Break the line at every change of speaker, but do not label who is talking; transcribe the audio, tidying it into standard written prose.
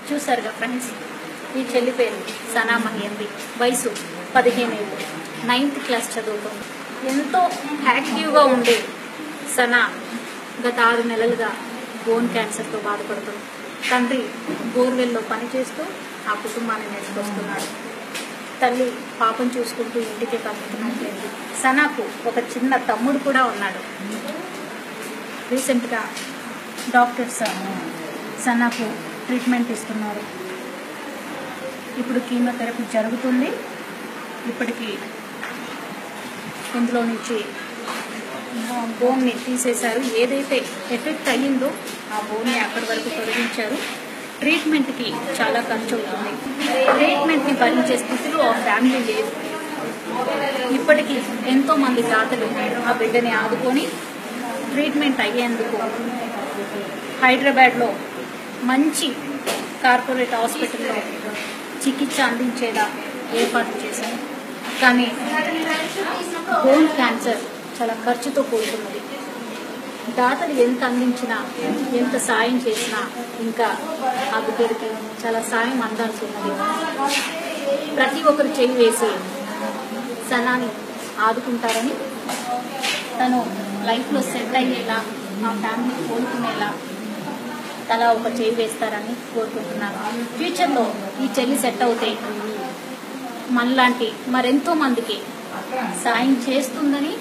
చూసారుగా ఫ్రెండ్స్, ఈ చెల్లి పేరు సనా మహియంది, వయసు 15 ఏళ్ళు, 9th క్లాస్ చదువుతుంది. ఎంతో యాక్టివ్గా ఉండే సనా గత 6 నెలలుగా బోన్ క్యాన్సర్తో బాధపడుతుంది. తండ్రి బోర్వెల్లో పనిచేస్తూ ఆ కుటుంబాన్ని నెట్టుకొస్తున్నాడు. తల్లి పాపం చూసుకుంటూ ఇంటికి పంపుతున్నట్లేదు. సనాకు ఒక చిన్న తమ్ముడు కూడా ఉన్నాడు. రీసెంట్గా డాక్టర్స్ సనాకు ట్రీట్మెంట్ ఇస్తున్నారు. ఇప్పుడు కీమోథెరపీ జరుగుతుంది. ఇప్పటికీ ఇందులో నుంచి బోన్ని తీసేశారు. ఏదైతే ఎఫెక్ట్ అయ్యిందో ఆ బోన్ని అక్కడి వరకు తొలగించారు. ట్రీట్మెంట్కి చాలా ఖర్చు అవుతుంది. ట్రీట్మెంట్ని భరించే స్థితిలో ఆ ఫ్యామిలీ లేదు. ఇప్పటికీ ఎంతోమంది దాతలు ఆ బిడ్డని ఆదుకొని ట్రీట్మెంట్ అయ్యేందుకు హైదరాబాద్లో మంచి కార్పొరేట్ హాస్పిటల్లో చికిత్స అందించేలా ఏర్పాటు చేశారు. కానీ బోన్ క్యాన్సర్ చాలా ఖర్చుతో కూడుకున్నది. దాతలు ఎంత అందించినా, ఎంత సాయం చేసినా ఇంకా ఆ బిడ్డకి చాలా సాయం అందాల్సి ఉన్నది. ప్రతి ఒక్కరు చేయి వేసి సనాని ఆదుకుంటారని, తను లైఫ్లో సెట్ అయ్యేలా, మా ఫ్యామిలీ కోలుకునేలా తలా ఒక చేయి వేస్తారని కోరుకుంటున్నాను. ఫ్యూచర్లో ఈ చెల్లి సెట్ అవుతే మనలాంటి మరెంతో మందికి సాయం చేస్తుందని